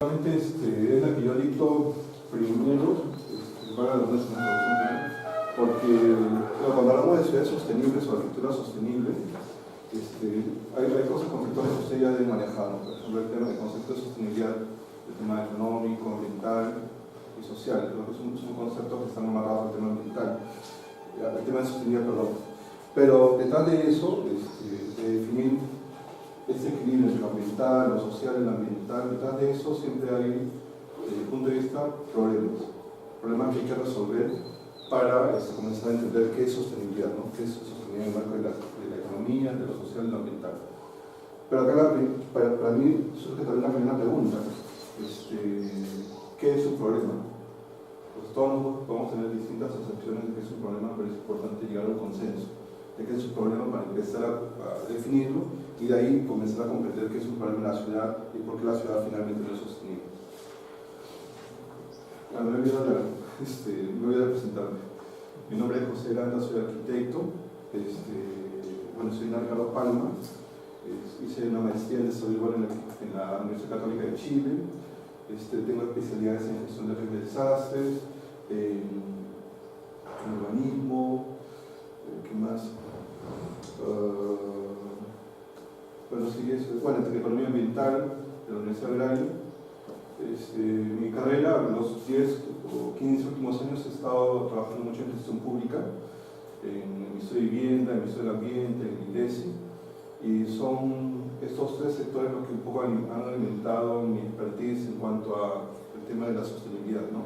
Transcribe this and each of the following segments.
Es la que yo dicto primero, para la introducción, porque cuando hablamos de ciudades sostenibles o arquitectura sostenible, hay cosas conceptuales que ustedes ya deben manejar, ¿no? Por ejemplo, el tema del concepto de sostenibilidad, el tema económico, ambiental y social. Creo que son conceptos que están amarrados al tema ambiental, al tema de sostenibilidad, perdón. Pero detrás de eso, de definir ese equilibrio entre lo ambiental, lo social y lo ambiental, detrás de eso siempre hay, desde el punto de vista, problemas que hay que resolver para comenzar a entender qué es sostenibilidad, ¿no? Qué es sostenibilidad en el marco de la economía, de lo social y lo ambiental. Pero acá para mí surge también la primera pregunta, ¿qué es un problema? Pues todos podemos tener distintas acepciones de qué es un problema, pero es importante llegar a un consenso de qué es un problema para empezar a definirlo y de ahí comenzar a comprender qué es un problema en la ciudad y por qué la ciudad finalmente no es sostenible. Me voy a presentarme. Mi nombre es José Aranda, soy arquitecto. Soy Ricardo Palma. Hice una maestría en desarrollo urbano en la Universidad Católica de Chile. Tengo especialidades en gestión de riesgos de desastres, en urbanismo, ¿qué más? En economía ambiental de la Universidad Agraria. Mi carrera, los 10 o 15 últimos años he estado trabajando mucho en gestión pública, en el Ministerio de Vivienda, en el Ministerio del Ambiente, en el INDECI, y son estos tres sectores los que un poco han alimentado mi expertise en cuanto al tema de la sostenibilidad, ¿no?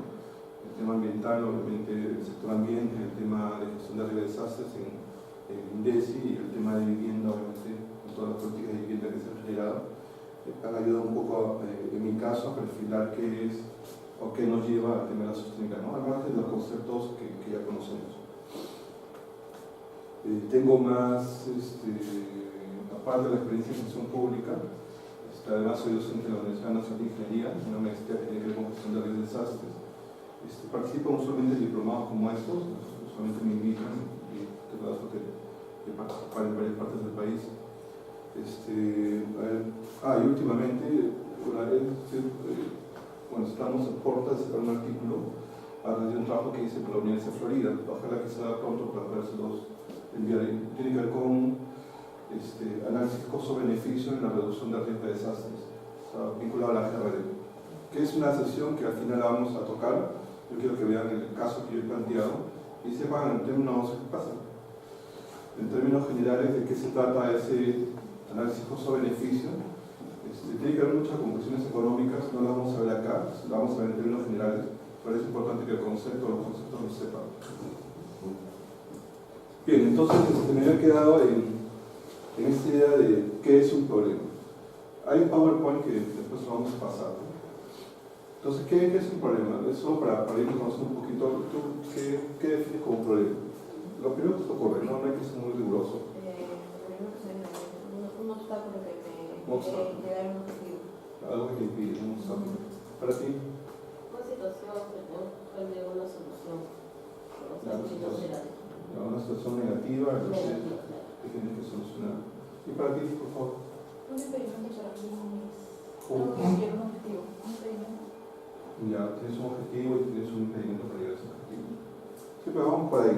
El tema ambiental, obviamente, el sector ambiente, el tema de gestión de riesgos de desastres en el INDECI y el tema de vivienda, obviamente, con todas las políticas de vivienda que se han generado. Han ayudado un poco, en mi caso, a perfilar qué es o qué nos lleva al tema de la sostenibilidad, ¿no? Además de los conceptos que ya conocemos. Tengo más, aparte de la experiencia en gestión pública, además soy docente de la Universidad Nacional de Ingeniería, una maestría que tiene que ver con gestión de riesgos de desastres. Participo no solamente en diplomados como estos, usualmente me invitan y tengo la suerte de participar en varias partes del país. Y últimamente, estamos en puertas de sacar un artículo a raíz de un trabajo que hice por la Universidad de Florida. Ojalá que sea pronto para podérselos enviar. Tiene que ver con análisis costo-beneficio en la reducción de riesgo de desastres, vinculado a la GRD, que es una sesión que al final la vamos a tocar. Yo quiero que vean el caso que yo he planteado y sepan en términos, ¿qué pasa? En términos generales de qué se trata ese análisis costo-beneficio. Tiene que haber muchas conclusiones económicas, no las vamos a ver acá, las vamos a ver en términos generales, pero es importante que los conceptos lo sepan. Bien, entonces me había quedado en esta idea de qué es un problema. Hay un PowerPoint que después lo vamos a pasar, ¿no? Entonces, ¿qué es un problema? Eso para ir conociendo un poquito, ¿tú qué defines como un problema? Lo primero que te ocurre, no hay que ser muy riguroso. Un obstáculo que me da un objetivo. Algo que te impide, un obstáculo. ¿Para ti? Una situación que tengo una solución. Una situación negativa que tienes que solucionar. ¿Y para ti, por favor? Un impedimento para mí es un objetivo. Un impedimento. Ya, tienes un objetivo y tienes un impedimento para llegar a ese objetivo. Sí, pero vamos por ahí.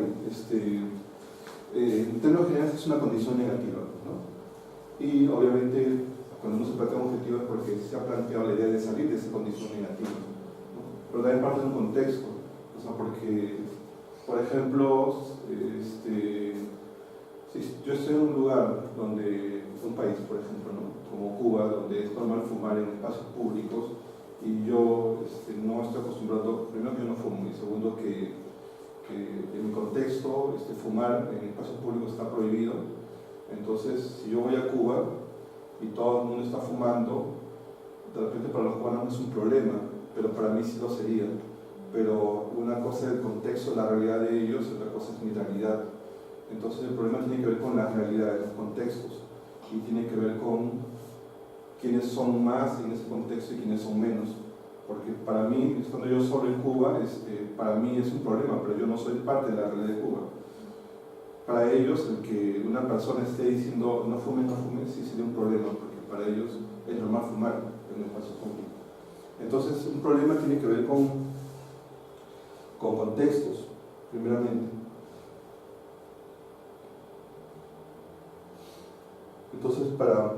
En términos generales es una condición negativa, ¿no? Y obviamente cuando uno se plantea un objetivo es porque se ha planteado la idea de salir de esa condición negativa, ¿no? Pero también parte de un contexto, o sea, porque, por ejemplo, si yo estoy en un lugar un país, por ejemplo, ¿no? Como Cuba, donde es normal fumar en espacios públicos y yo no estoy acostumbrado, primero que yo no fumo y segundo que en mi contexto fumar en espacios públicos está prohibido. Entonces, si yo voy a Cuba y todo el mundo está fumando, de repente para los cubanos no es un problema, pero para mí sí lo sería. Pero una cosa es el contexto, la realidad de ellos, otra cosa es mi realidad. Entonces el problema tiene que ver con la realidad de los contextos y tiene que ver con quiénes son más en ese contexto y quiénes son menos. Porque para mí, estando yo solo en Cuba, para mí es un problema, pero yo no soy parte de la realidad de Cuba. Para ellos, el que una persona esté diciendo no fume, sí sería un problema, porque para ellos es normal fumar en un espacio público. Entonces, un problema tiene que ver con contextos, primeramente. Entonces, para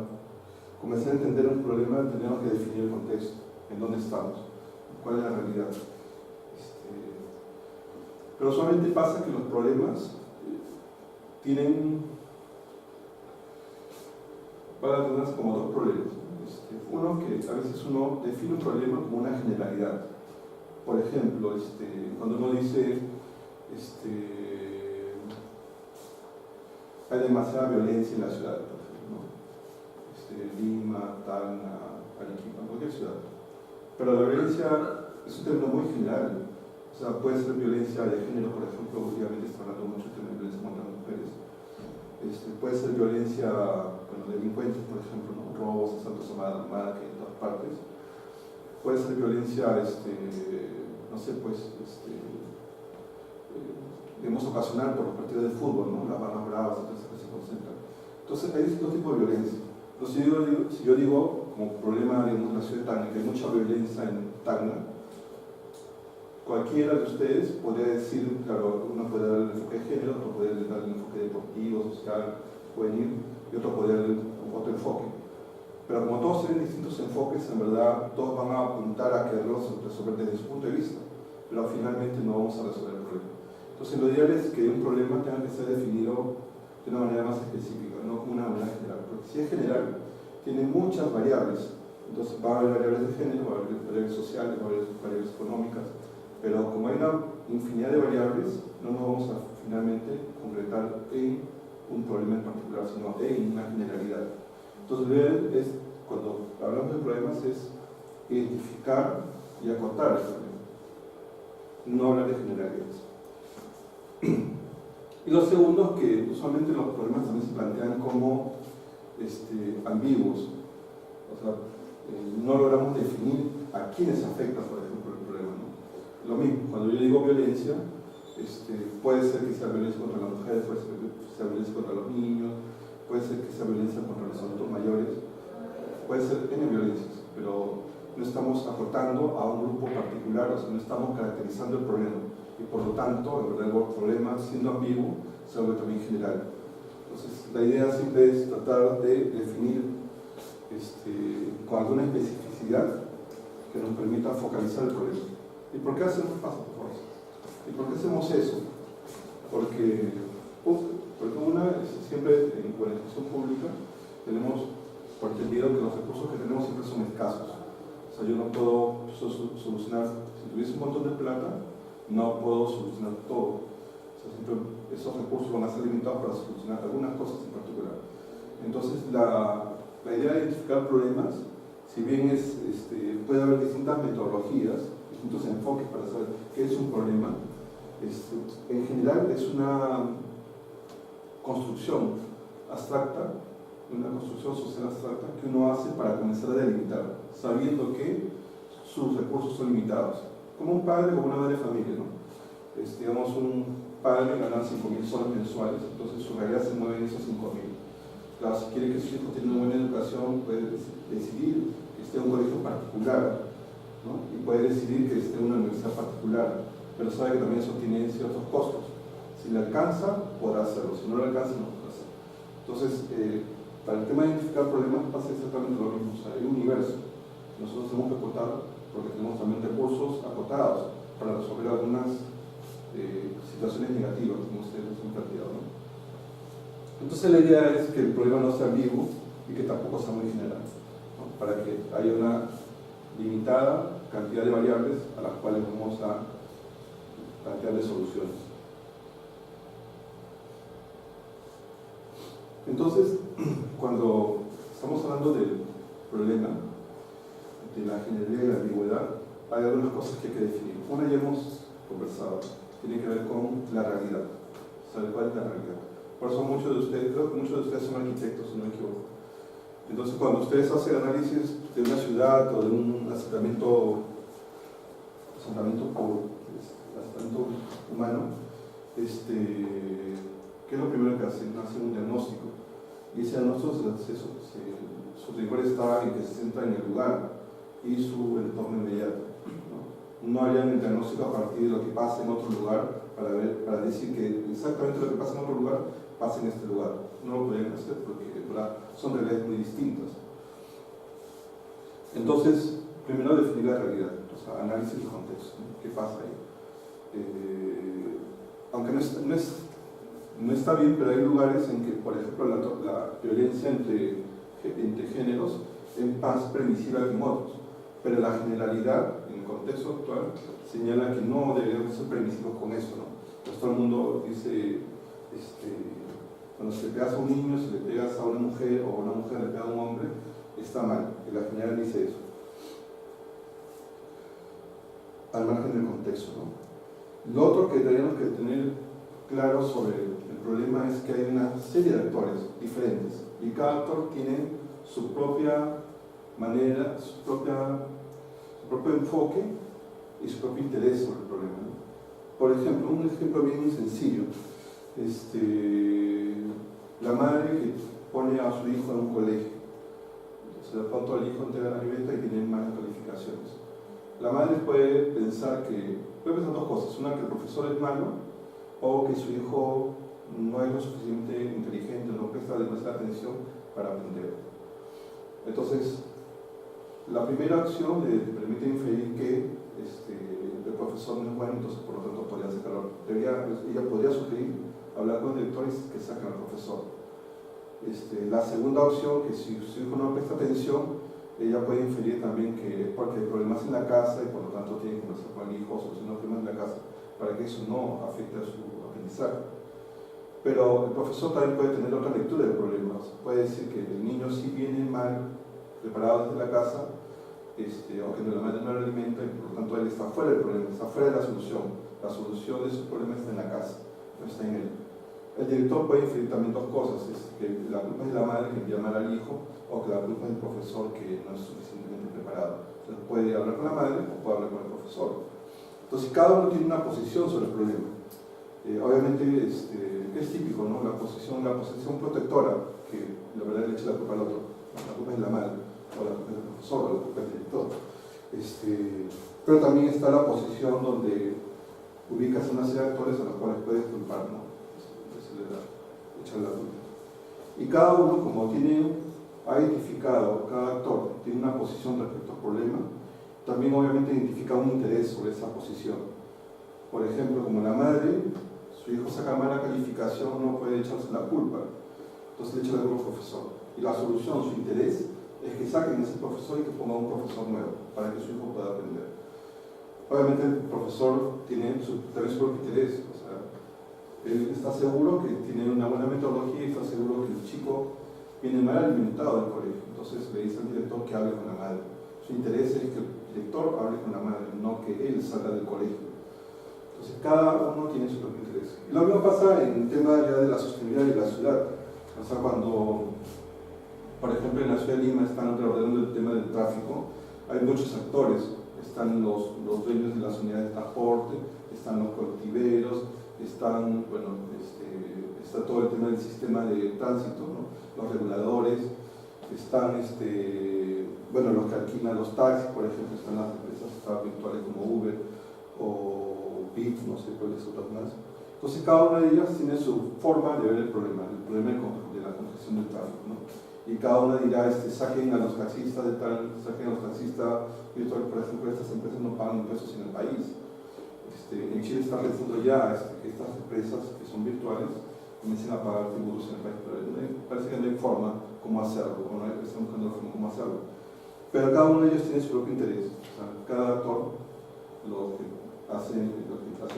comenzar a entender un problema, tenemos que definir el contexto, en dónde estamos, cuál es la realidad. Pero solamente pasa que los problemas tienen, para tener como dos problemas. Uno, que a veces uno define un problema como una generalidad. Por ejemplo, cuando uno dice hay demasiada violencia en la ciudad, por ejemplo, ¿no? Lima, Tacna, Arequipa, cualquier ciudad. Pero la violencia es un término muy general. O sea, puede ser violencia de género, por ejemplo, últimamente está hablando mucho de violencia contra las mujeres. Puede ser violencia, bueno, delincuentes, por ejemplo, ¿no? Robos, asaltos a mano armada, que en todas partes. Puede ser violencia, no sé, pues, digamos, ocasional por los partidos de fútbol, ¿no? Las barras bravas, entonces se concentran. Entonces, hay distintos tipos de violencia. Entonces, si yo digo, como problema, digamos, en la ciudad de Tacna, que hay mucha violencia en Tacna, cualquiera de ustedes podría decir, claro, uno puede dar el enfoque de género, otro puede dar el enfoque deportivo, social, juvenil, y otro puede dar otro enfoque. Pero como todos tienen distintos enfoques, en verdad todos van a apuntar a quererlos resolver desde su punto de vista, pero finalmente no vamos a resolver el problema. Entonces lo ideal es que un problema tenga que ser definido de una manera más específica, no como una manera general, porque si es general, tiene muchas variables. Entonces va a haber variables de género, va a haber variables sociales, va a haber variables económicas, pero como hay una infinidad de variables, no nos vamos a finalmente concretar en un problema en particular, sino en una generalidad. Entonces, lo ideal es, cuando hablamos de problemas, es identificar y acotar el problema, no hablar de generalidades. Y lo segundo es que usualmente los problemas también se plantean como ambiguos, o sea, no logramos definir a quiénes afecta, por ejemplo, el problema, ¿no? Lo mismo, cuando yo digo violencia, puede ser que sea violencia contra las mujeres, puede ser que sea violencia contra los niños, puede ser que sea violencia contra los adultos mayores, puede ser N violencias, pero no estamos acotando a un grupo particular, o sea, no estamos caracterizando el problema, y por lo tanto, en verdad, el problema, siendo ambiguo, se vuelve también general. Entonces, la idea siempre es tratar de definir con alguna especificidad que nos permita focalizar el problema. ¿Y por qué hacemos eso? ¿Y por qué hacemos eso? Porque siempre en la educación pública tenemos por entendido que los recursos que tenemos siempre son escasos. O sea, yo no puedo solucionar, si tuviese un montón de plata, no puedo solucionar todo. O sea, siempre esos recursos van a ser limitados para solucionar algunas cosas en particular. Entonces, la idea de identificar problemas, si bien puede haber distintas metodologías, distintos enfoques para saber qué es un problema, en general es una construcción abstracta, una construcción social abstracta que uno hace para comenzar a delimitar, sabiendo que sus recursos son limitados. Como un padre o una madre de familia, ¿no? Digamos, un padre gana 5.000 soles mensuales, entonces su realidad se mueve en esos 5.000. Claro, si quiere que su hijo tenga una buena educación, puede decidir que esté en un colegio particular, ¿no? Y puede decidir que esté en una universidad particular, pero sabe que también eso tiene ciertos costos. Si le alcanza, podrá hacerlo; si no le alcanza, no podrá hacerlo. Entonces, para el tema de identificar problemas pasa exactamente lo mismo. O sea, hay un universo. Nosotros tenemos que acotar porque tenemos también recursos acotados para resolver algunas situaciones negativas, como ustedes han planteado, ¿no? Entonces la idea es que el problema no sea ambiguo y que tampoco sea muy general, ¿no? Para que haya una limitada cantidad de variables a las cuales vamos a plantearle soluciones. Entonces, cuando estamos hablando del problema, de la generalidad y la ambigüedad, hay algunas cosas que hay que definir. Una ya hemos conversado, tiene que ver con la realidad. ¿Sabe cuál es la realidad? Por eso muchos de ustedes, creo que muchos de ustedes son arquitectos, si no me equivoco. Entonces, cuando ustedes hacen análisis de una ciudad o de un asentamiento humano, ¿qué es lo primero que hacen? Hacen un diagnóstico. Y ese diagnóstico, su rigor está en que se centra en el lugar, y su entorno inmediato, no harían el diagnóstico a partir de lo que pasa en otro lugar para decir que exactamente lo que pasa en otro lugar pasa en este lugar. No lo podrían hacer porque son realidades muy distintas. Entonces, primero definir la realidad, o sea, análisis del contexto, ¿no? ¿Qué pasa ahí? Aunque no está bien, pero hay lugares en que, por ejemplo, la violencia entre géneros es más permisiva que en otros, pero la generalidad, en el contexto actual, señala que no deberíamos ser permisivos con eso, ¿no? Pues todo el mundo dice, cuando se le pegas a un niño, si le pegas a una mujer o una mujer le pega a un hombre, está mal, y la general dice eso, al margen del contexto, ¿no? Lo otro que tenemos que tener claro sobre el problema es que hay una serie de actores diferentes, y cada actor tiene su propia manera, su propio enfoque y su propio interés sobre el problema, ¿no? Por ejemplo, un ejemplo bien sencillo, la madre que pone a su hijo en un colegio, entonces de pronto el hijo entrega la libreta y tiene malas calificaciones. La madre puede pensar dos cosas, una que el profesor es malo o que su hijo no es lo suficientemente inteligente, no presta demasiada atención para aprender. Entonces, la primera acción le permite inferir que el profesor no es bueno, entonces por lo tanto podría sacarlo. Ella podría sugerir hablar con el director y que saquen al profesor. La segunda opción, que si su hijo no presta atención, ella puede inferir también que es porque hay problemas en la casa y por lo tanto tiene que conversar con el hijo o solucionar los problemas en la casa para que eso no afecte a su aprendizaje. Pero el profesor también puede tener otra lectura del problema. O sea, puede decir que el niño sí viene mal preparado desde la casa, o que la madre no lo alimenta y por lo tanto él está fuera del problema, está fuera de la solución. La solución de su problema está en la casa, no está en él. El director puede inferir también dos cosas, que la culpa es de la madre que envía mal al hijo o que la culpa es del profesor que no es suficientemente preparado. Entonces puede hablar con la madre o puede hablar con el profesor. Entonces cada uno tiene una posición sobre el problema. Obviamente es típico, ¿no? La posición protectora, que la verdad le echa la culpa al otro. La culpa es de la madre, o la culpa es del profesor, o la culpa es del director. Pero también está la posición donde ubicas una serie de actores a los cuales puedes culpar, ¿no? Echar la culpa. Y cada uno, como ha identificado, cada actor tiene una posición respecto al problema, también obviamente identifica un interés sobre esa posición. Por ejemplo, como la madre, su hijo saca mala calificación, no puede echarse la culpa, entonces le echa la culpa al profesor. Y la solución, su interés, es que saquen a ese profesor y que pongan un profesor nuevo, para que su hijo pueda aprender. Obviamente el profesor tiene su propio interés, o sea, él está seguro que tiene una buena metodología y está seguro que el chico viene mal alimentado del colegio, entonces le dice al director que hable con la madre. Su interés es que el director hable con la madre, no que él salga del colegio. Entonces cada uno tiene su propio interés. Y lo mismo pasa en el tema ya de la sostenibilidad de la ciudad. O sea, cuando, por ejemplo, en la ciudad de Lima están reordenando el tema del tráfico, hay muchos actores. Están los dueños de las unidades de transporte, están los colectiveros, está todo el tema del sistema de tránsito, ¿no? Los reguladores, están los que alquilan los taxis, por ejemplo, están las empresas virtuales como Uber o Bit, no sé cuáles otras más. Entonces cada una de ellas tiene su forma de ver el problema de la congestión del tráfico, ¿no? Y cada una dirá, saquen a los taxistas saquen a los taxistas virtuales, por ejemplo, estas empresas no pagan impuestos en el país. En Chile está pensando ya que estas empresas que son virtuales comiencen a pagar tributos en el país, pero parece que no hay forma cómo hacerlo, o no están buscando la forma cómo hacerlo. Pero cada uno de ellos tiene su propio interés. O sea, cada actor, los que hacen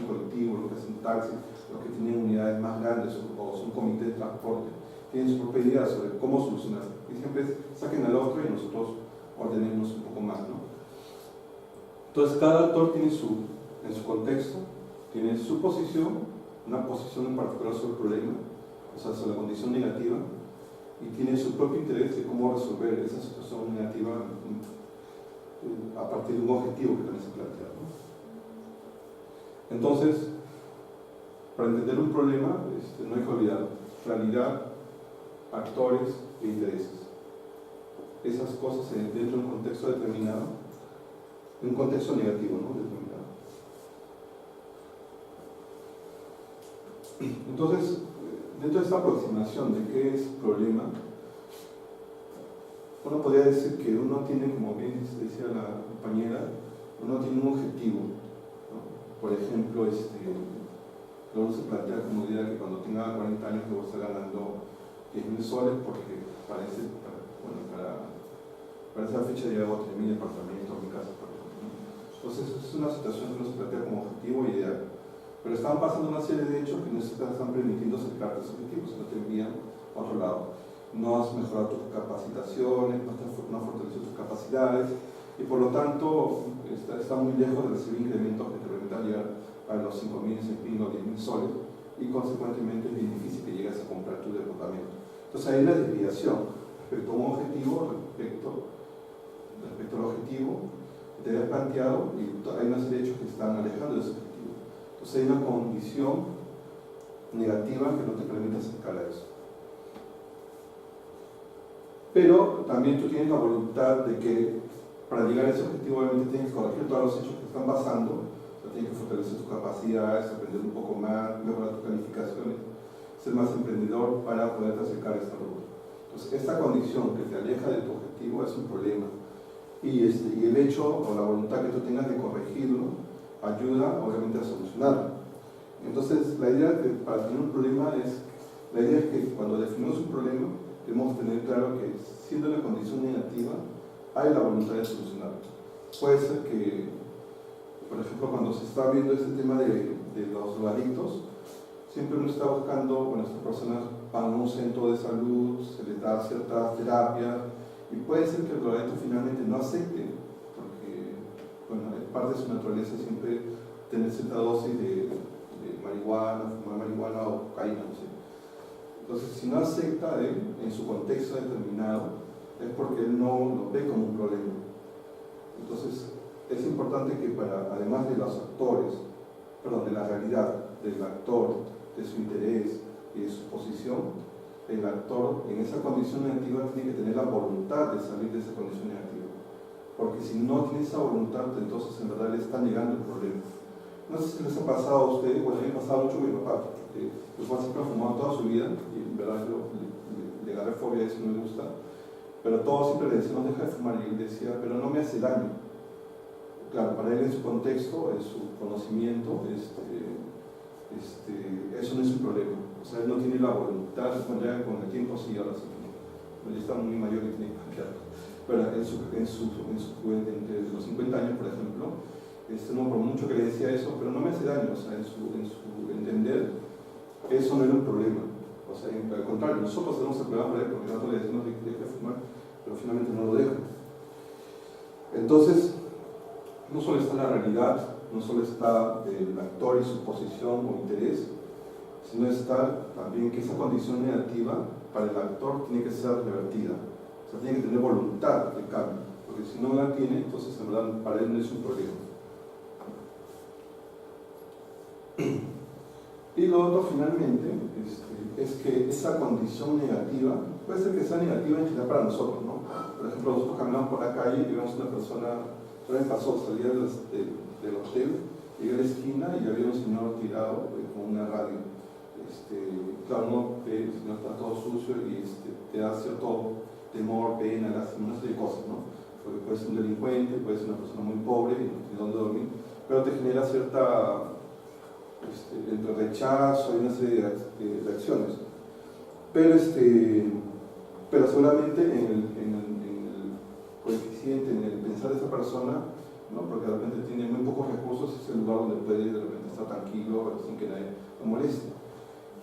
colectivos, los que hacen taxis, los que tienen unidades más grandes o son comités de transporte, tienen su propia idea sobre cómo solucionar. Y siempre saquen al otro y nosotros ordenemos un poco más, ¿no? Entonces cada actor tiene en su contexto, tiene su posición, una posición en particular sobre el problema, o sea, sobre la condición negativa, y tiene su propio interés de cómo resolver esa situación negativa a partir de un objetivo que también se plantea, ¿no? Entonces, para entender un problema, no hay que olvidar realidad, actores e intereses. Esas cosas dentro de un contexto determinado en un contexto negativo, ¿no? Determinado. Entonces, dentro de esta aproximación de qué es problema, uno podría decir que uno tiene, como bien decía la compañera, uno tiene un objetivo, ¿no? Por ejemplo, luego se plantea como idea que cuando tenga 40 años debo estar ganando 10.000 soles porque para esa fecha ya hago 3.000 departamentos, mi casa, por ejemplo, ¿no? Entonces es una situación que uno se plantea como objetivo e ideal. Pero están pasando una serie de hechos que no se están permitiendo acercarte a esos objetivos, no te envían a otro lado. No has mejorado tus capacitaciones, no has fortalecido tus capacidades y por lo tanto está muy lejos de recibir incrementos que te permitan llegar a los 5.000, 6.000 o 10.000 soles y consecuentemente es bien difícil que llegues a comprar tu departamento. Entonces hay una desviación respecto a un objetivo, respecto al objetivo que te habías planteado y hay una serie de hechos que están alejando de ese objetivo. Entonces hay una condición negativa que no te permite acercar a eso. Pero también tú tienes la voluntad de que para llegar a ese objetivo obviamente tienes que corregir todos los hechos que están pasando, o sea, tienes que fortalecer tus capacidades, aprender un poco más, mejorar tus calificaciones, ser más emprendedor para poderte acercar a esta ruta. Entonces esta condición que te aleja de tu objetivo es un problema y el hecho o la voluntad que tú tengas de corregirlo ayuda obviamente a solucionarlo. Entonces la idea que para tener un problema la idea es que cuando definimos un problema debemos tener claro que siendo una condición negativa hay la voluntad de solucionarlo. Puede ser que, por ejemplo, cuando se está viendo este tema de los drogadictos, siempre uno está buscando, bueno, estas personas van a un centro de salud, se les da cierta terapia y puede ser que el drogadicto finalmente no acepte, porque bueno, es parte de su naturaleza siempre tener cierta dosis de marihuana, fumar marihuana o cocaína, no sé. Entonces, si no acepta él en su contexto determinado, es porque él no lo ve como un problema. Entonces, es importante que además de los actores, de la realidad del actor, de su interés y de su posición, el actor en esa condición negativa tiene que tener la voluntad de salir de esa condición negativa. Porque si no tiene esa voluntad, entonces en verdad le está negando el problema. No sé si les ha pasado a ustedes, bueno, a mí me ha pasado mucho con mi papá, porque mi papá siempre ha fumado toda su vida y en verdad yo le agarré fobia a eso, no me gusta, pero todos siempre le decían, no deja de fumar, y él decía, pero no me hace daño. Claro, para él en su contexto, en su conocimiento, eso no es un problema. O sea, él no tiene la voluntad, bueno, ya con el tiempo sí, ahora sí, ya está muy mayor y tiene que cambiar. Pero entre los 50 años, por ejemplo, no por mucho que le decía eso, pero no me hace daño, o sea, en su entender, eso no era un problema. O sea, al contrario, nosotros tenemos el problema para él, porque nosotros le decimos que deja de fumar, pero finalmente no lo deja. Entonces, no solo está la realidad, no solo está el actor y su posición o interés, sino está también que esa condición negativa para el actor tiene que ser revertida. O sea, tiene que tener voluntad de cambio, porque si no la tiene, entonces en verdad para él no es un problema. Y lo otro finalmente es que esa condición negativa, puede ser que sea negativa en general para nosotros, ¿no? Por ejemplo, nosotros caminamos por la calle y vemos una persona, una vez pasó, salía del hotel, llegué a la esquina y había un señor tirado con una radio. Claro, uno ve, el señor está todo sucio y te da cierto temor, pena, lástima, una serie de cosas, ¿no? Porque puede ser un delincuente, puede ser una persona muy pobre y no tiene dónde dormir, pero te genera cierta entre rechazo y una serie de reacciones. Pero solamente en el coeficiente, en el pensar de esa persona, ¿no? Porque de repente tiene muy pocos recursos, es el lugar donde puede de repente estar tranquilo sin que nadie lo moleste.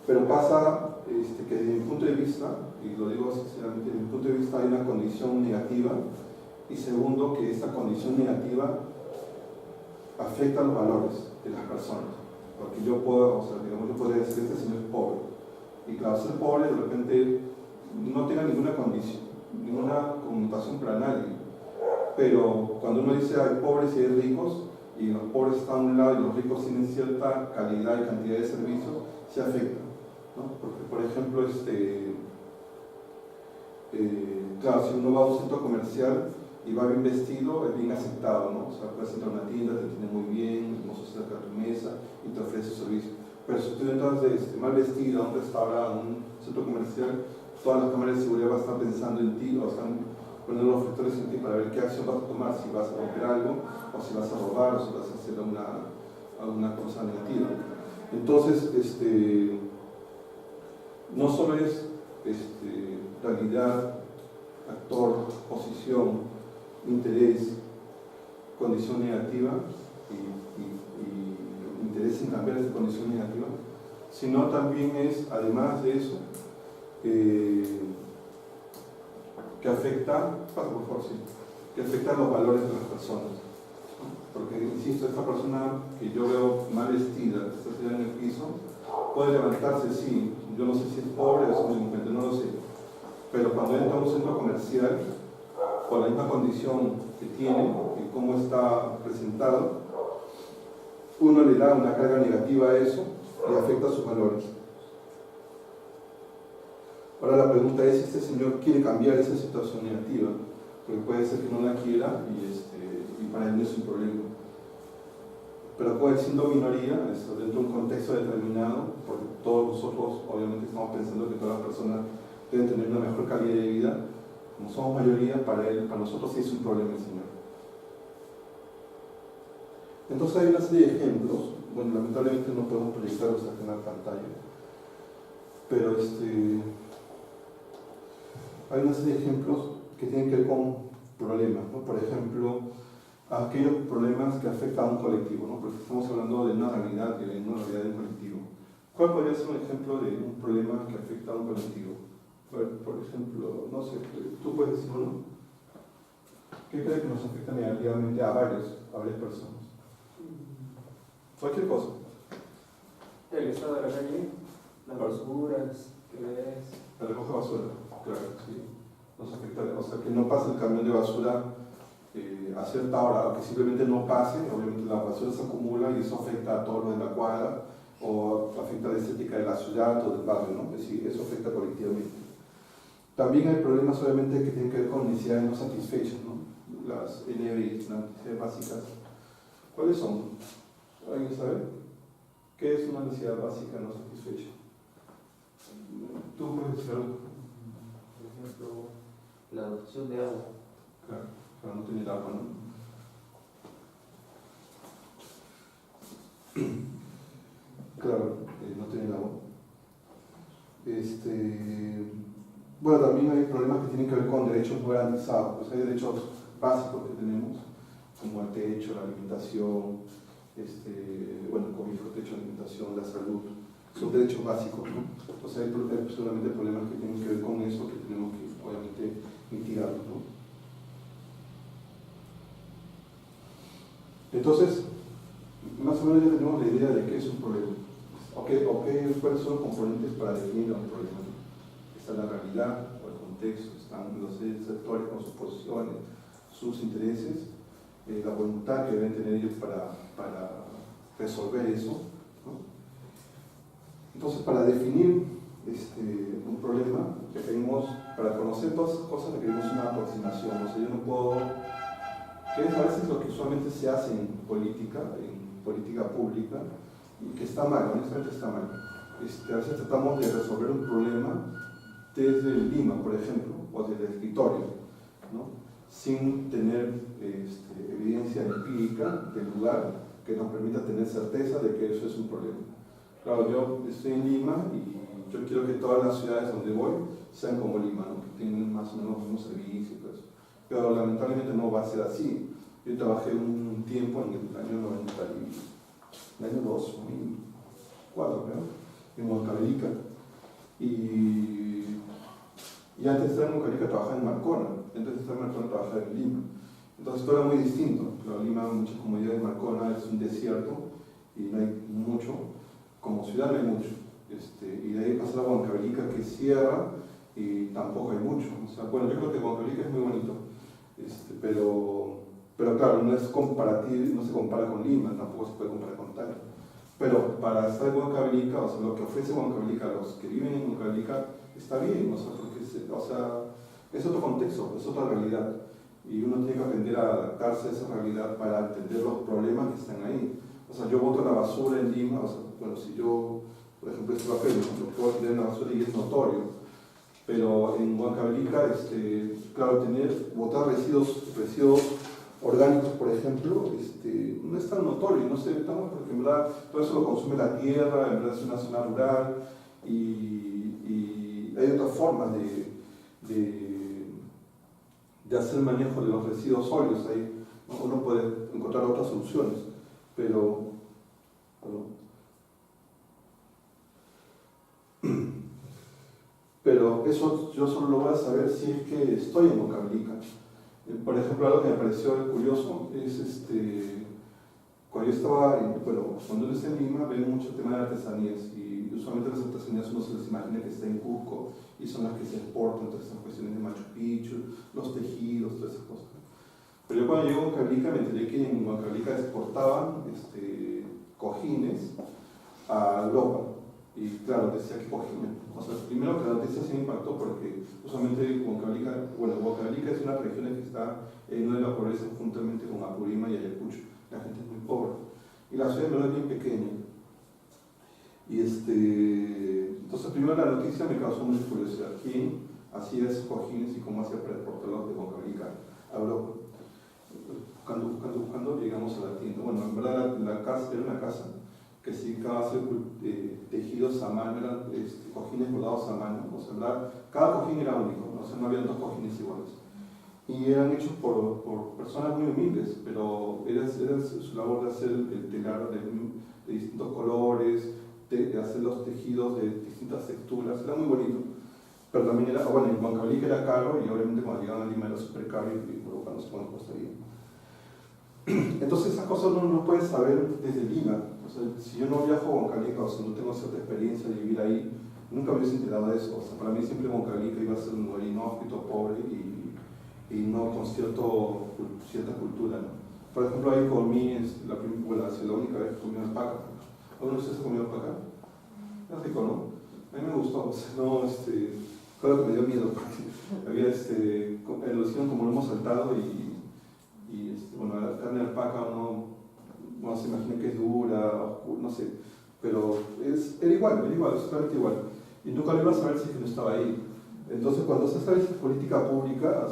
Pero pasa que desde mi punto de vista, y lo digo sinceramente, desde mi punto de vista hay una condición negativa, y segundo, que esta condición negativa afecta los valores de las personas. Porque yo podría decir, este señor es pobre. Y claro, ser pobre de repente no tenga ninguna condición, ninguna connotación para nadie. Pero cuando uno dice hay pobres y hay ricos, y los pobres están a un lado y los ricos tienen cierta calidad y cantidad de servicios, se afecta, ¿no? Porque, por ejemplo, claro, si uno va a un centro comercial, y va bien vestido, es bien aceptado, ¿no? O sea, puedes entrar a una tienda, te atiende muy bien, no se acerca a tu mesa y te ofrece servicio. Pero si tú entras mal vestido a un restaurante, a un centro comercial, todas las cámaras de seguridad van a estar pensando en ti, o están poniendo los reflectores en ti para ver qué acción vas a tomar, si vas a romper algo, o si vas a robar, o si vas a hacer alguna cosa negativa. Entonces, no solo es realidad, actor, posición, interés, condición negativa y interés en cambiar esa condición negativa, sino también es, además de eso, que afecta, pasa por favor, sí, que afecta los valores de las personas. Porque, insisto, esta persona que yo veo mal vestida, que está tirada en el piso, puede levantarse, sí, yo no sé si es pobre o es un delincuente, no lo sé, pero cuando entra a un centro comercial, por la misma condición que tiene y cómo está presentado, uno le da una carga negativa a eso y afecta sus valores. Ahora la pregunta es si este señor quiere cambiar esa situación negativa, porque puede ser que no la quiera y para él no es un problema. Pero puede siendo minoría, dentro de un contexto determinado, porque todos nosotros obviamente estamos pensando que todas las personas deben tener una mejor calidad de vida, como somos mayoría, para nosotros sí es un problema el Señor. Entonces hay una serie de ejemplos, bueno, lamentablemente no podemos proyectarlos acá en la pantalla, pero hay una serie de ejemplos que tienen que ver con problemas, ¿no? Por ejemplo, aquellos problemas que afectan a un colectivo, ¿no? Porque estamos hablando de una realidad, de una realidad de un colectivo. ¿Cuál podría ser un ejemplo de un problema que afecta a un colectivo? Por ejemplo, no sé, tú puedes decir uno. ¿Qué crees que nos afecta negativamente a varias personas? Cualquier cosa. El estado de la calle, las basuras, que ves. La recoge basura, claro, sí. Nos afecta, o sea, que no pase el camión de basura a cierta hora, o que simplemente no pase, obviamente la basura se acumula y eso afecta a todos los de la cuadra, o afecta a la estética de la ciudad o del barrio, ¿no? Es decir, eso afecta colectivamente. También hay problemas obviamente que tienen que ver con necesidades no satisfechas, ¿no? Las NBI, las necesidades básicas. ¿Cuáles son? ¿Alguien sabe? ¿Qué es una necesidad básica no satisfecha? ¿Tú puedes decir algo? Por ejemplo, la adopción de agua. Claro, para no tener agua, ¿no? Claro, no tener agua. Bueno, también hay problemas que tienen que ver con derechos no garantizados. Pues hay derechos básicos que tenemos, como el techo, la alimentación, bueno, el cobijo, techo, alimentación, la salud. Son derechos básicos, ¿no? Entonces hay solamente problemas que tienen que ver con eso que tenemos que, obviamente, mitigar, ¿no? Entonces, más o menos ya tenemos la idea de qué es un problema. ¿Cuáles son los componentes para definir un problema? Está la realidad o el contexto, están los sectores con sus posiciones, sus intereses, la voluntad que deben tener ellos para resolver eso, ¿no? Entonces, para definir un problema, para conocer todas esas cosas requerimos una aproximación. O sea, yo no puedo, que es a veces lo que usualmente se hace en política pública, y que está mal, honestamente está mal. A veces tratamos de resolver un problema desde Lima, por ejemplo, o desde el escritorio, ¿no? Sin tener evidencia empírica del lugar que nos permita tener certeza de que eso es un problema. Claro, yo estoy en Lima y yo quiero que todas las ciudades donde voy sean como Lima, ¿no? Que tienen más o menos los mismos servicios y todo eso. Pero lamentablemente no va a ser así. Yo trabajé un tiempo en el año 90, el año 2004, creo, en Huancavelica. Y antes de estar en Huancavelica trabajaba en Marcona, antes de estar en Marcona trabajaba en Lima. Entonces todo era muy distinto. Claro, Lima, muchas comunidades, Marcona es un desierto y no hay mucho. Como ciudad no hay mucho. Y de ahí pasa la Huancavelica que cierra y tampoco hay mucho. O sea, bueno, yo creo que Huancavelica es muy bonito, pero claro, no es comparativo, no se compara con Lima, tampoco se puede comparar con Tacna. Pero para estar en Huancavelica, o sea, lo que ofrece Huancavelica a los que viven en Huancavelica está bien, o sea, porque es otro contexto, es otra realidad. y uno tiene que aprender a adaptarse a esa realidad para entender los problemas que están ahí. O sea, yo boto la basura en Lima, o sea, bueno, si yo, por ejemplo, este papel, lo puedo tener en la basura y es notorio, pero en Huancavelica, claro, botar residuos orgánicos, por ejemplo, no es tan notorio, no se ve tan, porque en verdad todo eso lo consume la tierra, en verdad es una zona rural, y hay otras formas de hacer manejo de los residuos sólidos ahí, ¿no? Uno puede encontrar otras soluciones, pero eso yo solo lo voy a saber si es que estoy en Huancavelica. Por ejemplo, algo que me pareció curioso es cuando yo estaba, cuando uno está en Lima, ven mucho tema de artesanías, y usualmente las artesanías uno se les imagina que está en Cusco y son las que se exportan, todas estas cuestiones de Machu Picchu, los tejidos, todas esas cosas. Pero yo cuando llego a Huancavelica me enteré que en Huancavelica exportaban cojines a Europa. Y claro, decía que cojines. O sea, primero que la noticia sí me impactó porque usualmente Huancavelica es una región que está en una de la pobreza juntamente con Apurímac y Ayacucho. La gente es muy pobre. Y la ciudad de verdad es bien pequeña. Y entonces primero la noticia me causó mucha curiosidad. ¿Quién hacía esos cojines y cómo hacía para exportarlos de Huancavelica a Europa? Buscando, llegamos a la tienda. Bueno, en verdad la casa era una casa que se dedicaba a hacer tejidos a mano, eran cojines bordados a mano. O sea, en verdad, cada cojín era único, ¿no? O sea, no había dos cojines iguales. Y eran hechos por personas muy humildes, pero era su labor de hacer el telar de distintos colores, de hacer los tejidos de distintas texturas, era muy bonito. Pero también era, bueno, en Huancavelica era caro y obviamente cuando llegaban a Lima era súper caro y Europa no sé cuánto costaría. Entonces esas cosas uno no puede saber desde Lima. O sea, si yo no viajo a Huancavelica, o sea, no tengo cierta experiencia de vivir ahí, nunca me hubiese enterado de eso. O sea, para mí siempre Huancavelica iba a ser un lugar inhóspito, pobre y no con cierta cultura, ¿no? Por ejemplo, ahí comí, la única vez que comí alpaca. ¿Alguno de ustedes ha comido alpaca? Es rico, ¿no? A mí me gustó, o sea, no, claro que me dio miedo porque había, lo hicieron como lo hemos saltado y bueno, la carne de alpaca uno se imagina que es dura, no sé, pero era igual, exactamente igual. Y nunca lo iba a saber si es que no estaba ahí. Entonces, cuando se establece política pública,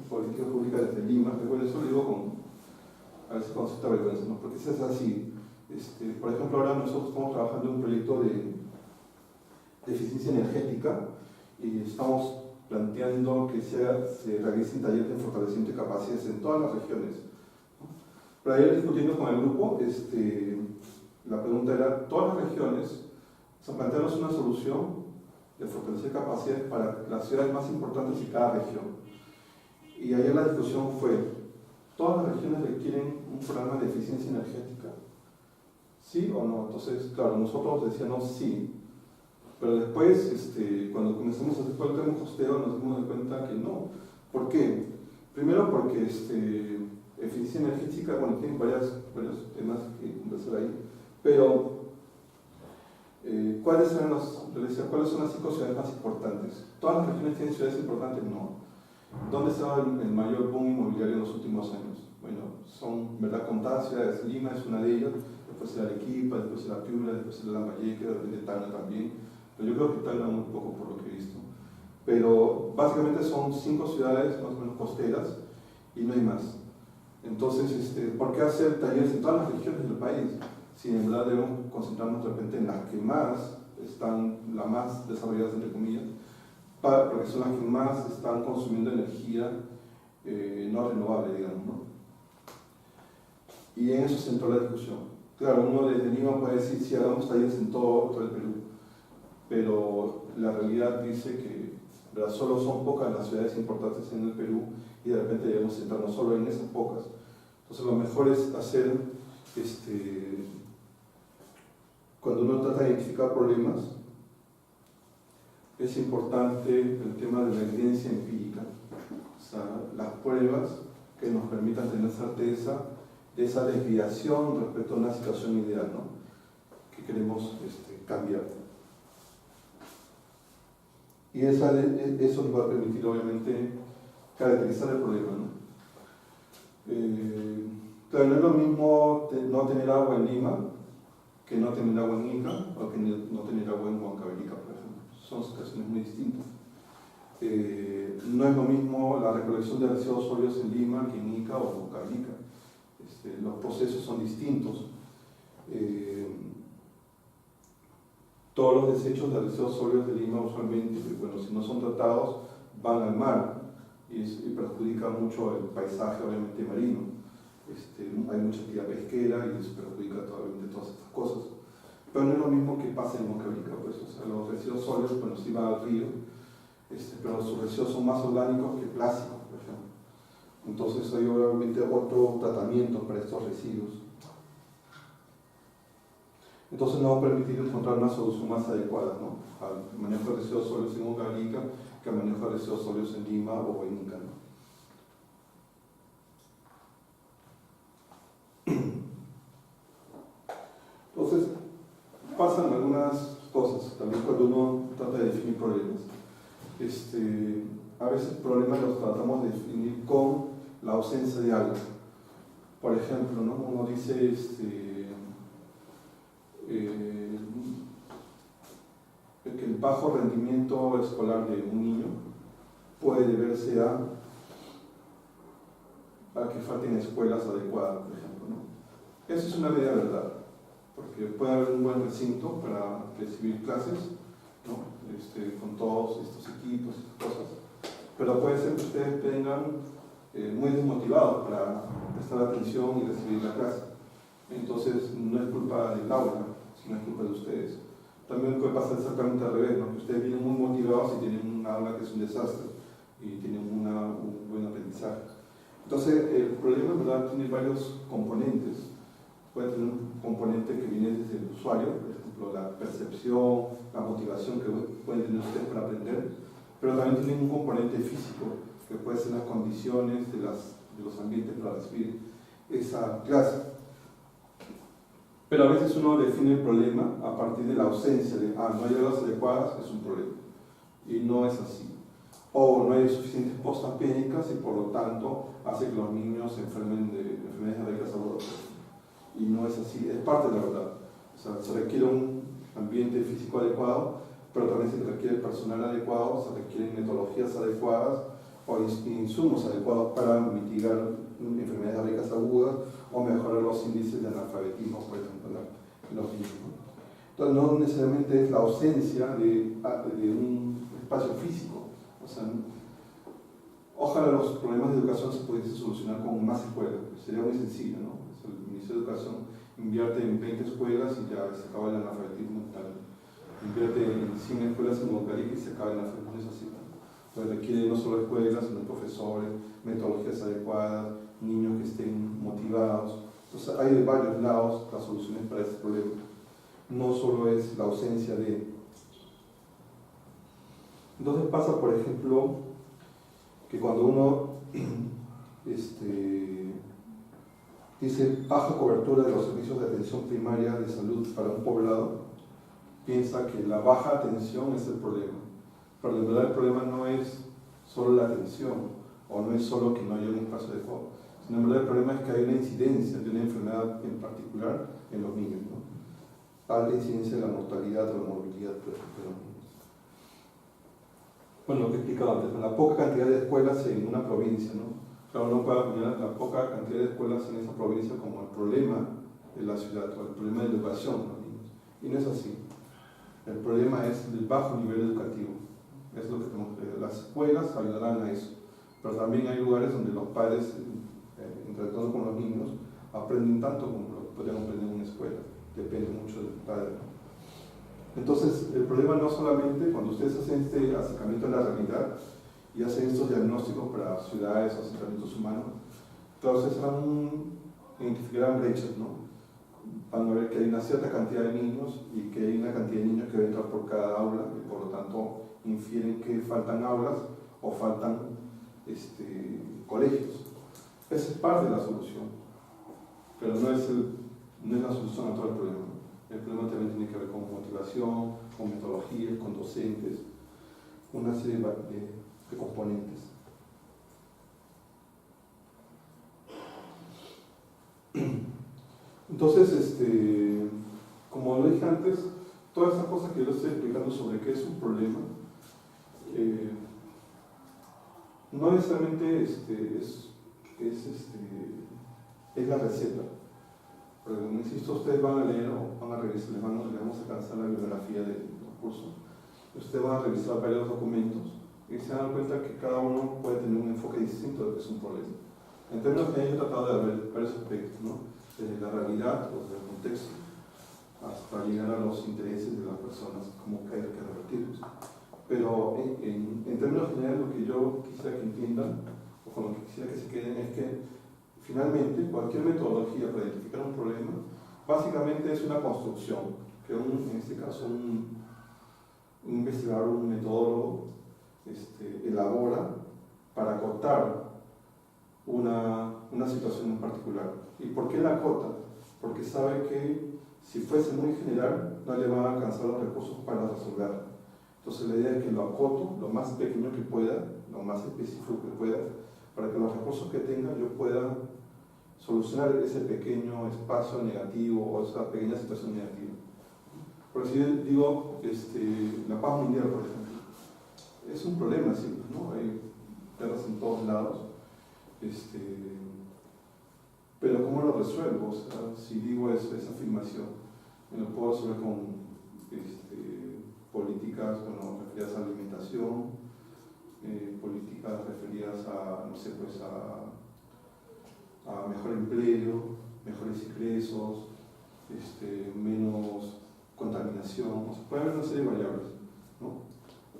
desde Lima, bueno, eso lo digo a veces con cierta vergüenza, ¿no? Porque si es así, por ejemplo, ahora nosotros estamos trabajando en un proyecto de eficiencia energética y estamos planteando que se realicen talleres de fortalecimiento de capacidades en todas las regiones. Pero ayer discutiendo con el grupo, la pregunta era, todas las regiones, o sea, plantearnos una solución de fortalecer capacidades para las ciudades más importantes de cada región. Y ayer la discusión fue, ¿todas las regiones requieren un programa de eficiencia energética? ¿Sí o no? Entonces, claro, nosotros decíamos sí, pero después, cuando comenzamos a hacer todo el tema costeo, nos dimos cuenta que no. ¿Por qué? Primero porque eficiencia energética, bueno, tiene varios temas que conversar ahí, pero ¿cuáles son las 5 ciudades más importantes? ¿Todas las regiones tienen ciudades importantes? No. ¿Dónde se ha dado el mayor boom inmobiliario en los últimos años? Bueno, son, ¿verdad?, contadas ciudades. Lima es una de ellas, después será Arequipa, después será Piura, después será Lambayeque, de repente Tacna también. Pero yo creo que Tacna un poco por lo que he visto. Pero básicamente son 5 ciudades más o menos costeras y no hay más. Entonces, ¿por qué hacer talleres en todas las regiones del país? Si en verdad debemos concentrarnos de repente en las que más están, las más desarrolladas entre comillas, porque son las que más están consumiendo energía no renovable, digamos, ¿no? Y en eso se entró la discusión. Claro, uno desde Lima puede decir si hagamos talleres en todo el Perú, pero la realidad dice que, ¿verdad?, solo son pocas las ciudades importantes en el Perú y de repente debemos centrarnos solo en esas pocas. Entonces lo mejor es hacer, cuando uno trata de identificar problemas, es importante el tema de la evidencia empírica, o sea, las pruebas que nos permitan tener certeza de esa desviación respecto a una situación ideal, ¿no?, que queremos cambiar. Y eso nos va a permitir, obviamente, caracterizar el problema, ¿no? Claro, no es lo mismo no tener agua en Lima que no tener agua en Ica o que no tener agua en Huancavelica, por ejemplo. Son situaciones muy distintas. No es lo mismo la recolección de residuos sólidos en Lima que en Ica o Huancavelica. Los procesos son distintos. Todos los desechos de residuos sólidos de Lima usualmente, bueno, si no son tratados, van al mar y perjudica mucho el paisaje, obviamente, marino. Hay mucha actividad pesquera y eso perjudica totalmente todas estas cosas. Pero no es lo mismo que pasa en Huancavelica, pues, o sea, los residuos sólidos, bueno, sí van al río, pero sus residuos son más orgánicos que plásticos, por ejemplo. Entonces hay obviamente otro tratamiento para estos residuos. Entonces nos va a permitir encontrar una solución más adecuada, ¿no?, al manejo de residuos sólidos en Huancavelica que al manejo de residuos sólidos en Lima o en Ica, ¿no? Entonces, pasan algunas cosas también cuando uno trata de definir problemas. A veces problemas los tratamos de definir con la ausencia de algo. Por ejemplo, ¿no?, uno dice que el bajo rendimiento escolar de un niño puede deberse a que falten escuelas adecuadas, por ejemplo, ¿no? Eso es una media verdad, porque puede haber un buen recinto para recibir clases, ¿no?, con todos estos equipos y cosas, pero puede ser que ustedes vengan muy desmotivados para prestar atención y recibir la clase. Entonces no es culpa del aula, sino es culpa de ustedes. También puede pasar exactamente al revés, ¿no?, que ustedes vienen muy motivados y tienen un aula que es un desastre y tienen un buen aprendizaje. Entonces el problema, en verdad, tiene varios componentes. Puede tener un componente que viene desde el usuario, por ejemplo, la percepción, la motivación que pueden tener ustedes para aprender, pero también tiene un componente físico, que puede ser las condiciones de los ambientes para recibir esa clase. Pero a veces uno define el problema a partir de la ausencia de, no hay aulas adecuadas, es un problema. Y no es así. O no hay suficientes postas pénicas y por lo tanto hace que los niños se enfermen de enfermedades diarreicas agudas. Y no es así, es parte de la verdad. O sea, se requiere un ambiente físico adecuado, pero también se requiere personal adecuado, se requieren metodologías adecuadas o insumos adecuados para mitigar enfermedades diarreicas agudas o mejorar los índices de analfabetismo, por ejemplo, en los niños, ¿no? Entonces, no necesariamente es la ausencia de un espacio físico. O sea, ojalá los problemas de educación se pudiesen solucionar con más escuelas. Sería muy sencillo, ¿no? El Ministerio de Educación invierte en 20 escuelas y ya se acaba el analfabetismo tal. Invierte en 100 escuelas en Huancavelica y se acaba el analfabetismo, es así, ¿no? Entonces requiere no solo escuelas, sino profesores, metodologías adecuadas, niños que estén motivados. Entonces hay de varios lados las soluciones para este problema. No solo es la ausencia de... Entonces pasa, por ejemplo, que cuando uno dice baja cobertura de los servicios de atención primaria de salud para un poblado, piensa que la baja atención es el problema. Pero en verdad el problema no es solo la atención, o no es solo que no haya un espacio adecuado, sino en verdad el problema es que hay una incidencia de una enfermedad en particular en los niños, ¿no? Tal incidencia de la mortalidad o la morbilidad, por ejemplo, de los niños. Bueno, lo que he explicado antes, la poca cantidad de escuelas en una provincia, ¿no? Claro, uno puede poner la poca cantidad de escuelas en esa provincia como el problema de la ciudad o el problema de educación de los niños. Y no es así. El problema es el bajo nivel educativo. Es lo que tenemos que ver. Las escuelas ayudarán a eso. Pero también hay lugares donde los padres, interactuando con los niños, aprenden tanto como lo podrían aprender en una escuela. Depende mucho del padre. Entonces, el problema no solamente cuando ustedes hacen este acercamiento a la realidad y hacen estos diagnósticos para ciudades o asentamientos humanos, entonces identificarán brechas, ¿no? Van a ver que hay una cierta cantidad de niños y que hay una cantidad de niños que va a entrar por cada aula y por lo tanto infieren que faltan aulas o faltan colegios. Esa es parte de la solución, pero no es la solución a todo el problema, ¿no? El problema también tiene que ver con motivación, con metodologías, con docentes, una serie de componentes. Entonces, como lo dije antes, todas esas cosas que yo estoy explicando sobre qué es un problema, no necesariamente es la receta. Pero como insisto, ustedes van a leer o van a revisar, les vamos a alcanzar la bibliografía del curso. Ustedes van a revisar varios documentos y se dan cuenta que cada uno puede tener un enfoque distinto de lo que es un problema. En términos generales, yo he tratado de ver varios aspectos, ¿no? Desde la realidad o desde el contexto hasta llegar a los intereses de las personas, cómo hay que revertirlos. Pero en términos generales, lo que yo quisiera que entiendan, o con lo que quisiera que se queden, es que finalmente cualquier metodología para identificar un problema básicamente es una construcción que en este caso un investigador, un metodólogo elabora para acotar una situación en particular. ¿Y por qué la acota? Porque sabe que si fuese muy general no le van a alcanzar los recursos para resolverlo. Entonces la idea es que lo acoto lo más pequeño que pueda, lo más específico que pueda, para que los recursos que tenga yo pueda solucionar ese pequeño espacio negativo o esa pequeña situación negativa. Por así digo, la paz mundial, por ejemplo, es un problema siempre, ¿no? Hay guerras en todos lados, pero ¿cómo lo resuelvo? O sea, si digo esa afirmación, me lo puedo resolver con políticas referidas a la alimentación, políticas referidas a, no sé, pues a mejor empleo, mejores ingresos, menos contaminación, o sea, puede haber una serie de variables, ¿no?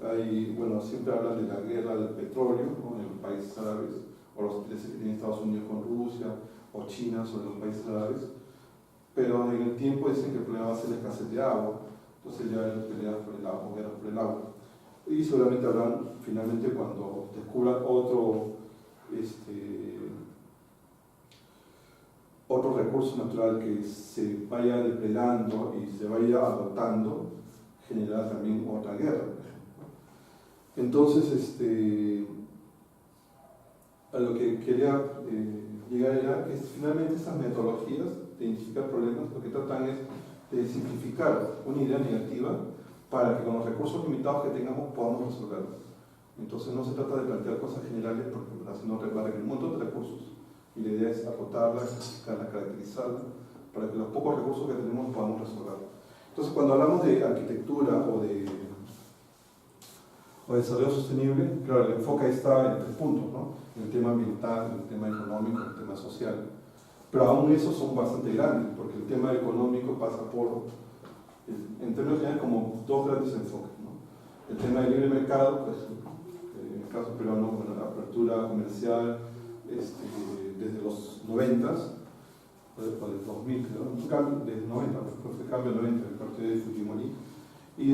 Hay, bueno, siempre hablan de la guerra del petróleo, ¿no? En los países árabes, o los intereses que tiene Estados Unidos con Rusia, o China sobre los países árabes, pero en el tiempo dicen que el problema va a ser la escasez de agua, entonces ya hay peleas por el agua, guerras por el agua. Y seguramente habrán, finalmente, cuando descubran otro recurso natural que se vaya depredando y se vaya agotando, generará también otra guerra. Entonces, a lo que quería llegar era que finalmente estas metodologías de identificar problemas lo que tratan es de simplificar una idea negativa para que con los recursos limitados que tengamos podamos resolverlo. Entonces no se trata de plantear cosas generales porque así no va a requerir un montón de recursos. Y la idea es acotarla, clasificarla, caracterizarla, para que los pocos recursos que tenemos podamos resolverlo. Entonces cuando hablamos de arquitectura o de desarrollo sostenible, claro, el enfoque ahí está en 3 puntos, ¿no? En el tema ambiental, en el tema económico, en el tema social. Pero aún esos son bastante grandes, porque el tema económico pasa por, en términos generales, como 2 grandes enfoques, ¿no? El tema del libre mercado, pues, en el caso peruano, bueno, la apertura comercial, desde los 90s, o del 2000, ¿no? Un cambio desde 90, fue el cambio del 90, el partido de Fujimori, y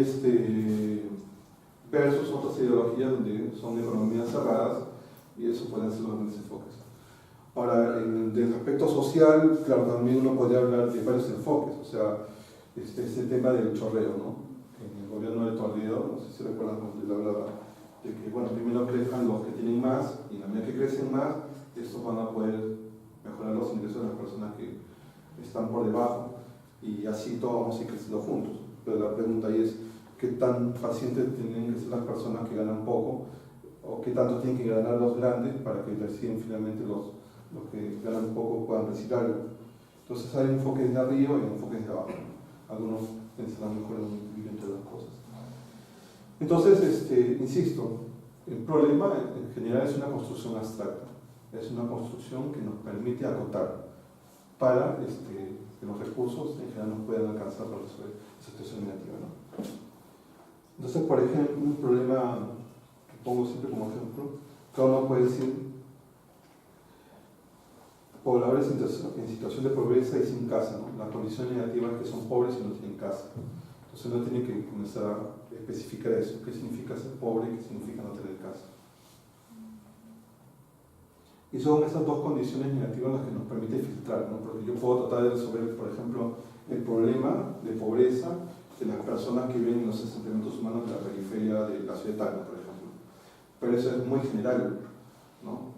versus otras ideologías donde son economías cerradas, y eso pueden ser los grandes enfoques. Ahora, del aspecto social, claro, también uno podría hablar de varios enfoques, o sea, el tema del chorreo, ¿no? En el gobierno de Toledo, no sé si recuerdan cuando él hablaba de que, bueno, primero crezcan los que tienen más, y en la medida que crecen más, estos van a poder mejorar los ingresos de las personas que están por debajo, y así todos vamos a ir creciendo juntos. Pero la pregunta ahí es, ¿qué tan pacientes tienen que ser las personas que ganan poco? ¿O qué tanto tienen que ganar los grandes para que recién finalmente los que ganan poco puedan recibir algo? Entonces hay enfoques de arriba y enfoques de abajo. Algunos pensarán mejor en un equilibrio entre las cosas. Entonces, insisto, el problema en general es una construcción abstracta. Es una construcción que nos permite acotar para que los recursos en general nos puedan alcanzar para resolver esa situación negativa, ¿no? Entonces, por ejemplo, un problema que pongo siempre como ejemplo, cada uno puede decir, pobladores en situación de pobreza y sin casa, ¿no? La condición negativa es que son pobres y no tienen casa. Entonces uno tiene que comenzar a especificar eso, qué significa ser pobre y qué significa no tener casa. Y son esas 2 condiciones negativas las que nos permite filtrar, ¿no? Porque yo puedo tratar de resolver, por ejemplo, el problema de pobreza de las personas que viven en los asentamientos humanos de la periferia de la ciudad de Tacna, por ejemplo. Pero eso es muy general, ¿no?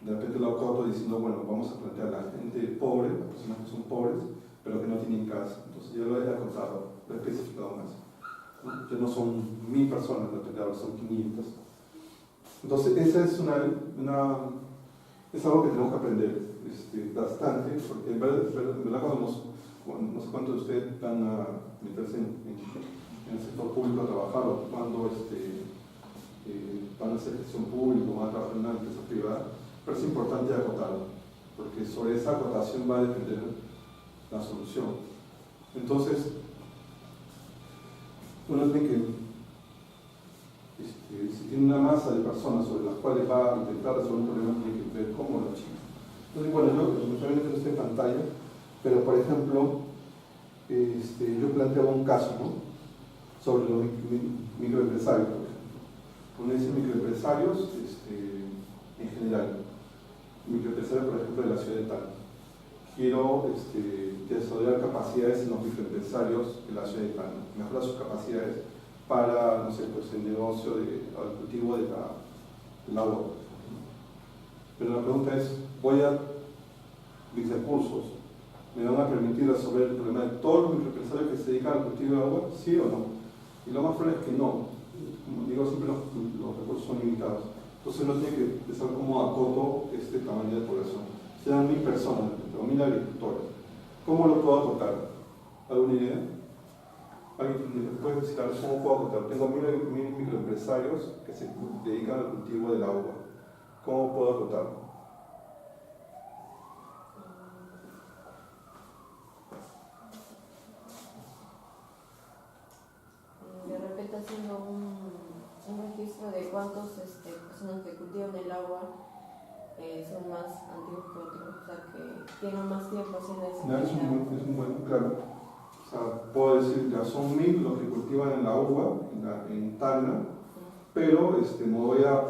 de repente lo acoto diciendo, bueno, vamos a plantear a la gente pobre, las personas que son pobres, pero que no tienen casa. Entonces yo lo he acotado, lo he especificado más. Ya no son 1000 personas, de repente ahora son 500. Entonces esa es es algo que tenemos que aprender bastante, porque en verdad cuando no sé cuántos de ustedes van a meterse en el sector público a trabajar, o cuando van a hacer gestión pública, van a trabajar en una empresa privada, pero es importante acotarlo, porque sobre esa acotación va a depender la solución. Entonces, uno tiene que, si tiene una masa de personas sobre las cuales va a intentar resolver un problema, tiene que ver cómo lo achica. Entonces, bueno, yo lamentablemente no estoy en pantalla, pero por ejemplo, yo planteaba un caso, ¿no?, sobre los microempresarios, por ejemplo. Uno dice microempresarios en general. Microempresarios, por ejemplo, de la ciudad de Tacna. Quiero desarrollar capacidades en los microempresarios de la ciudad de Tacna, mejorar sus capacidades para, no sé, pues el negocio el cultivo del agua. Pero la pregunta es, mis recursos me van a permitir resolver el problema de todos los microempresarios que se dedican al cultivo de agua, sí o no? Y lo más probable es que no. Como digo, siempre los recursos son limitados. Entonces uno tiene que pensar cómo acoto este tamaño de población. Sean 1000 personas, o 1000 agricultores. ¿Cómo lo puedo acotar? ¿Alguna idea? ¿Alguien puede decir cómo puedo acotar? Tengo 1000 microempresarios que se dedican al cultivo del agua. ¿Cómo puedo acotarlo? De repente haciendo un registro de cuántos personas que cultivan el agua son más antiguos que otros, o sea, que tienen más tiempo haciendo esa actividad. Es un buen, claro. O sea, puedo decir, ya son 1000 los que cultivan en la uva, en Tacna, pero me voy a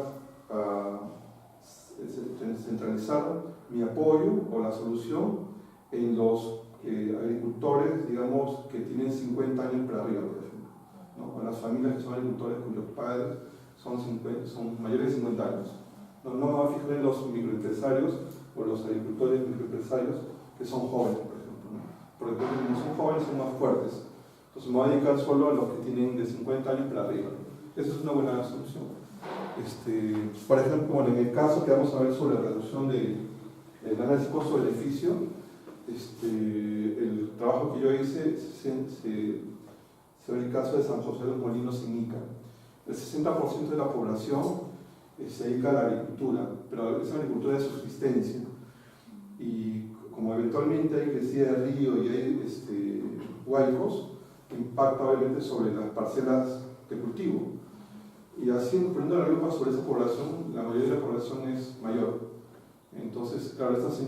centralizar mi apoyo o la solución en los agricultores, digamos, que tienen 50 años para arriba, por ejemplo, ¿no? O las familias que son agricultores cuyos padres son mayores de 50 años. No me voy a fijar en los microempresarios o los agricultores microempresarios que son jóvenes, por ejemplo, ¿no? Porque como son jóvenes son más fuertes. Entonces me voy a dedicar solo a los que tienen de 50 años para arriba. Esa es una buena solución. Por ejemplo, bueno, en el caso que vamos a ver sobre la reducción del análisis costo-beneficio, el trabajo que yo hice se ve el caso de San José de los Molinos en Ica. El 60% de la población se dedica a la agricultura, pero es una agricultura de subsistencia. Y como eventualmente hay crecida de río y hay huaicos, impacta obviamente sobre las parcelas de cultivo. Y haciendo, poniendo la lupa sobre esa población, la mayoría de la población es mayor. Entonces, claro, estas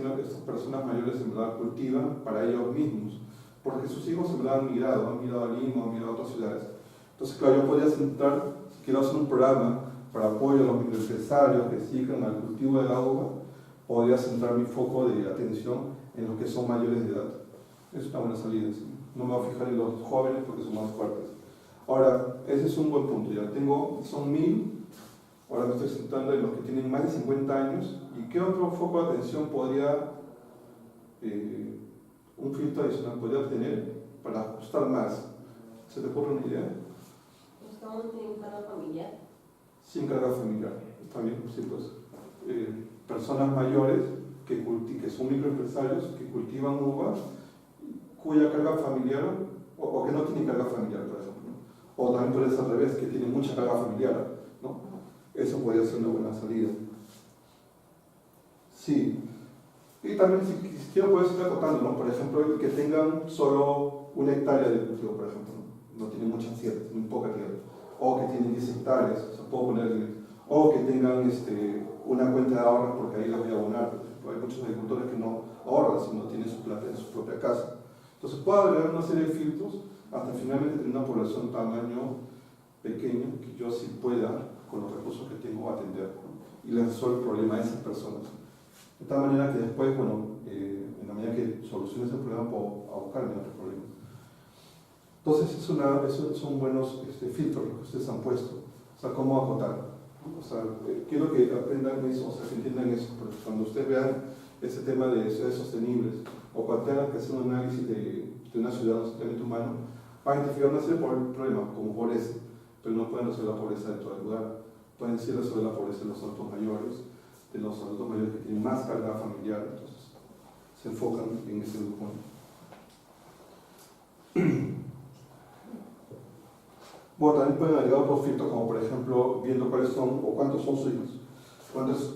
personas mayores en verdad cultivan para ellos mismos, porque sus hijos en verdad han migrado a Lima, han migrado a otras ciudades. Entonces, claro, yo podría centrar, si quiero hacer un programa para apoyo a los microempresarios que se dedican al cultivo del agua, podría centrar mi foco de atención en los que son mayores de edad. Es una buena salida, ¿sí? No me voy a fijar en los jóvenes porque son más fuertes. Ahora, ese es un buen punto. Ya son 1000, ahora me estoy centrando en los que tienen más de 50 años. ¿Y qué otro foco de atención podría, un filtro adicional podría tener para ajustar más? ¿Se te ocurre una idea? ¿Los que aún tienen carga familiar? Sin carga familiar, está bien, sí, pues. Personas mayores que son microempresarios que cultivan uvas cuya carga familiar, o que no tienen carga familiar, por ejemplo, ¿no? O también puede ser al revés, que tienen mucha carga familiar, ¿no? Eso podría ser una buena salida. Sí. Y también, si quiero, puedo seguir acotando, ¿no? Por ejemplo, que tengan solo 1 hectárea de cultivo, por ejemplo, ¿no? No tienen mucha tierra, tienen poca tierra. O que tienen 10 hectáreas, o sea, puedo poner, o que tengan una cuenta de ahorros, porque ahí las voy a abonar. Por ejemplo, hay muchos agricultores que no ahorran, sino tienen su plata en su propia casa. Entonces puedo agregar una serie de filtros hasta finalmente tener una población tamaño pequeño que yo sí pueda, con los recursos que tengo, atender, ¿no? Y les resuelvo el problema a esas personas. De tal manera que después, bueno, en la medida que solucione ese problema, puedo abocarme a otros problemas. Entonces, esos son buenos filtros los que ustedes han puesto. O sea, cómo acotar. O sea, quiero que aprendan eso, o sea, que entiendan eso, porque cuando ustedes vean ese tema de ciudades sostenibles, o cuando tengan que hacer un análisis de una ciudad sostenible humano, van a identificar una serie de problemas, como pobreza, pero no pueden resolver la pobreza de todo el lugar. Pueden sí resolver la pobreza de los adultos mayores, que tienen más carga familiar, entonces se enfocan en ese grupo. Bueno, también pueden agregar otros filtros, como por ejemplo, viendo cuáles son o cuántos son sus hijos,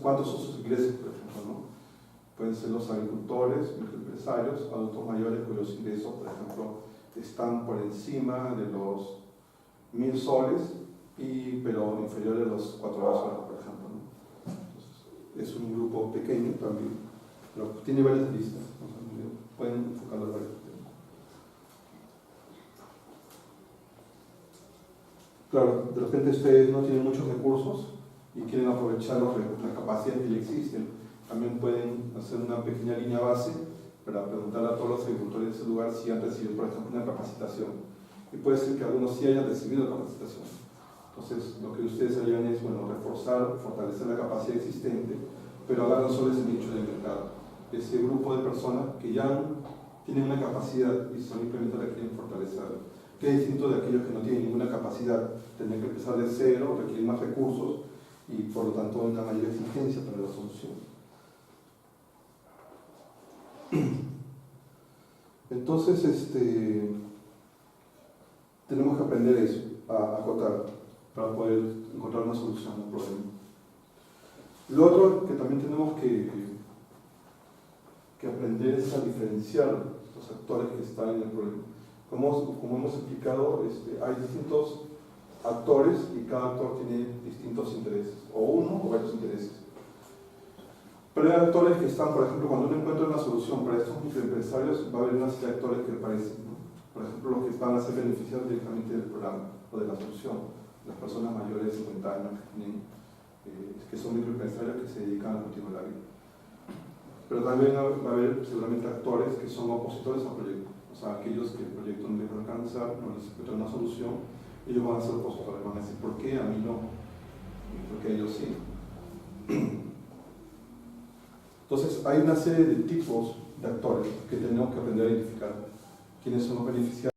cuántos son sus ingresos, por ejemplo, ¿no? Pueden ser los agricultores, microempresarios, adultos mayores cuyos ingresos, por ejemplo, están por encima de los 1.000 soles, pero inferiores a los 4 soles, por ejemplo, ¿no? Entonces, es un grupo pequeño también, pero tiene varias listas, o sea, pueden enfocarlo en varios temas. Claro, de repente ustedes no tienen muchos recursos y quieren aprovechar las capacidades que ya existen. También pueden hacer una pequeña línea base para preguntar a todos los agricultores de ese lugar si han recibido, por ejemplo, una capacitación. Y puede ser que algunos sí hayan recibido capacitación. Entonces, lo que ustedes harían es, bueno, reforzar, fortalecer la capacidad existente, pero agarran solo ese nicho del mercado. Ese grupo de personas que ya tienen una capacidad y simplemente la quieren fortalecer. Que es distinto de aquellos que no tienen ninguna capacidad, tienen que empezar de cero, requieren más recursos y por lo tanto una mayor exigencia para la solución. Entonces, tenemos que aprender eso, a acotar, para poder encontrar una solución al problema. Lo otro que también tenemos que aprender es a diferenciar los actores que están en el problema. Como hemos explicado, hay distintos actores y cada actor tiene distintos intereses, o uno o varios intereses. Pero hay actores que están, por ejemplo, cuando uno encuentra una solución para estos microempresarios, va a haber una serie de actores que aparecen, ¿no? Por ejemplo, los que van a ser beneficiados directamente del programa o de la solución, las personas mayores de 50 años que son microempresarios que se dedican al cultivo de la vida. Pero también va a haber seguramente actores que son opositores al proyecto. O sea, aquellos que el proyecto no les va a alcanzar, no les encuentra una solución, ellos van a ser opositores, van a decir, ¿por qué a mí no? ¿Y por qué a ellos sí? Entonces, hay una serie de tipos de actores que tenemos que aprender a identificar. ¿Quiénes son los beneficiarios?